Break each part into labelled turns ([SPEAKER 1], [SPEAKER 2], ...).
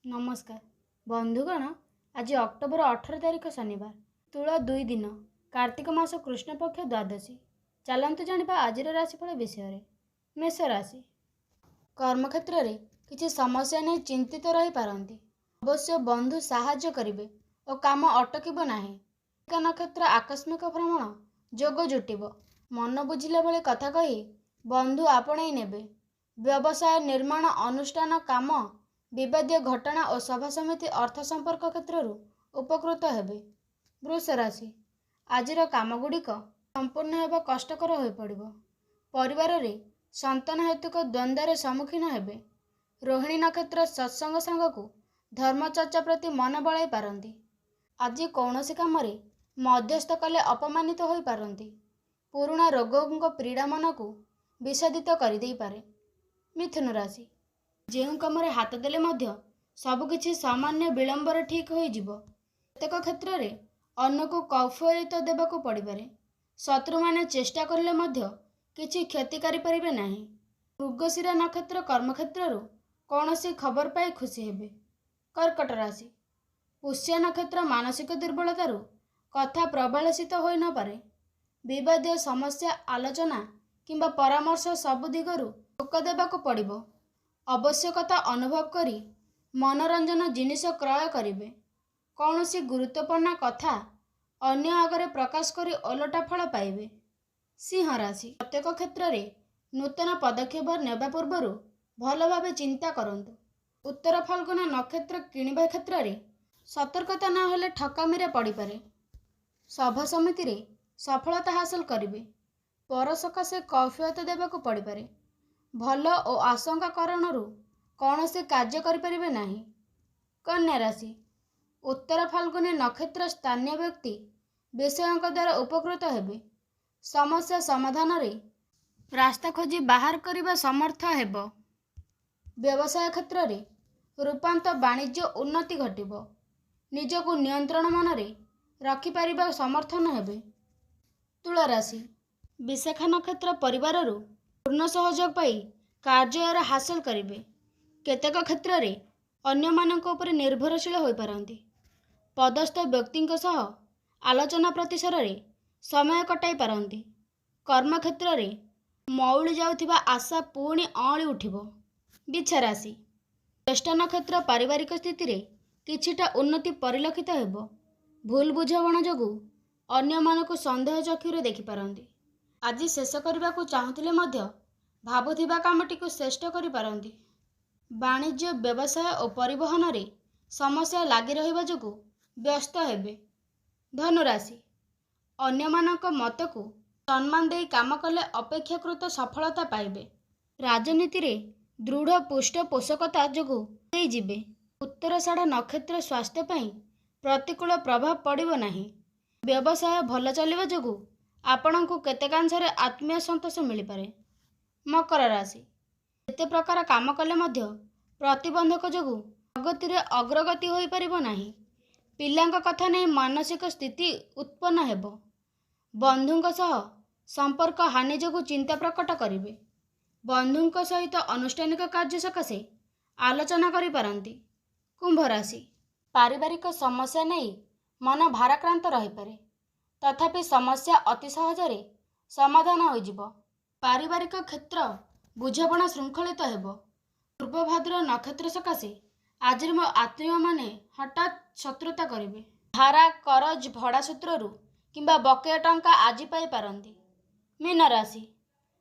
[SPEAKER 1] नमस्कार बंधुगण। आज अक्टोबर 18 तारिख शनिवार तुला 2 दिन कार्तिक मास कृष्ण पक्ष द्वादशी। चलतु जानिबा आजिर राशिफल विषय। मेष राशि कर्मक्षेत्र में किसी समस्या नहीं चिंतित रही पारंती। अवश्य बंधु साहाय्य करिवे और काम अटकिब नाही। नक्षत्र आकस्मिक भ्रमण जोग जुटिब। मन बुझिला भली कथा कही बंधु आपणई नेबे। व्यवसाय निर्माण अनुष्ठान काम विवादीय घटना और सभा समिति अर्थ संपर्क क्षेत्र उपकृत हेबे। वृष राशि आजिर कामगुड़िक संपूर्ण हेबा कष्टकर हो पड़िबो। परिवार रे संतान हेतुक द्वंद्वर सम्मुखीन हेबे। रोहिणी नक्षत्र सत्संग सांगकु धर्मचर्चा प्रति मन बलाई पारंती। आज कौनसी काम रे मध्यस्थ कले अपमानित होई पारंती। पुराणा रोगों पीड़ा मन को विषादित कर दे पारे। मिथुन राशि जेउ कम हाथ देले मध्य सबकिछि सामान्य विलंबर ठीक हो जिवो। प्रत्येक क्षेत्र में अन्न को कैफियत देबाकू पड़िपारे। शत्रु माने चेष्टा करले मध्य किछि क्षति करि परिबे नाही। मृगशिरा नक्षत्र कर्मक्षेत्र कौनसी खबर पाई खुशी हेबे। कर्कट राशि पुष्य नक्षत्र मानसिक दुर्बलतारू कथा प्रबलषित होई न पारे। विवादीय समस्या आलोचना किंबा परामर्श सबु दिगरू टोक देबाकू पड़िबो। आवश्यकता अनुभव करी मनोरंजन जिनिस क्रय करिवे। कौनसी गुरुत्वपूर्ण कथा अन्य आगरे प्रकाश करी ओलटा फल पाइबे। सिंह राशि प्रत्येक क्षेत्र में नूतन पदक्षेप नेबा पूर्व भल भावे चिंता करंतु। उत्तर फाल्गुन नक्षत्र किणवा क्षेत्र में सतर्कता न हेले ठकामी रे पड़ी पारे। सभा समिति रे सफलता हासिल करिवे। पर सकाशे कैफियत देबाकू पड़ी पारे। भल और आशंका कारणरू कौनसी कार्य करिपरिबे नाही। कन्या राशि उत्तर फाल्गुनी नक्षत्र स्थानीय व्यक्ति विषयों द्वारा उपकृत हेबे। समस्या समाधान रे रास्ता खोजी बाहर करने समर्थ हेबो। व्यवसाय क्षेत्र में रूपांत वाणिज्य उन्नति घटिब। निजको नियंत्रण मन रे रखिपारिबा समर्थन हेबे। तुला राशि विशाखा नक्षत्र परिवार पूर्ण सहयोग पाई कार्य हासिल करिवे। केतेक क्षेत्र में अन्य मानक उपरे निर्भरशील होई पारंती। पदस्थ व्यक्तिंक सह आलोचना प्रतिसार रे समय कटाई पारंती। कर्म क्षेत्र में मौली जाउथिबा आशा पुणी अँली उठिबो। बिछा राशि ज्येष्ठ नक्षत्र पारिवारिक स्थिति रे किछिटा उन्नति परिलक्षित हेबो। भूल बुझावण जोगु अन्य मानक संदेह चक्षुरे देखि पारंती। आज शेष करने को चाहूले मध्य भावुथिबा कामटी को श्रेष्ठ करि पारंती। वाणिज्य व्यवसाय और परिवहन रे समस्या लगी रहिबा जोगु व्यस्त हेबे। धनुराशि अन्य मानक मत को सम्मान दे काम कले अपेक्षाकृत सफलता पाइबे। राजनीति रे दृढ़ पृष्ठपोषकता जोगु दे जिबे। उत्तराषाढ़ नक्षत्र स्वास्थ्य पई प्रतिकूल प्रभाव पड़िबो नाही। व्यवसाय भल चलिबा जोगु आपणको केतेकांशरे आत्मीय संतोष मिल पारे। मकर राशि एते प्रकार काम कले मध्य प्रतिबंधक जोगु प्रगति रे अग्रगति होई परिबो नाही। पिलांक कथा नहीं मानसिक स्थिति उत्पन्न हेबो। बंधुंक सह संपर्क हानि जोगु चिंता प्रकट करिवे। बंधुंक सहित अनुष्ठानिक कार्य सकाशे आलोचना करि पारंती। कुंभ राशि पारिवारिक समस्या नहीं मन भाराक्रांत रही पारे। तथापि समस्या अति सहजरे समाधान हो जिवो। पारिवारिक क्षेत्र बुझापणा श्रृंखलित हेबो। पूर्वभाद्र नक्षत्र सकाशे आज मो आत्मीय माने हठात शत्रुता करिवे। धारा करज भड़ा सूत्ररू किंबा बकेया टंका आज पाई पारंती। मीन राशि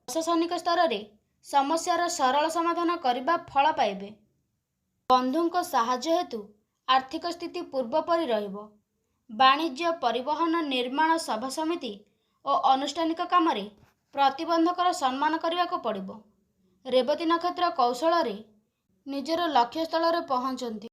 [SPEAKER 1] प्रशासनिक स्तर रे समस्यार सरल समाधान करबा फल पाइबे। बंधुंक साहाय्य हेतु आर्थिक स्थिति पूर्व परि रहिबो। वाणिज्य परिवहन निर्माण सभा समिति और अनुष्ठानिक काम रे प्रतिबंधकर सम्मान करने को पड़िबो। रेवती नक्षत्र कौशल रे निजर लक्ष्य स्थल रे पहुंचंती।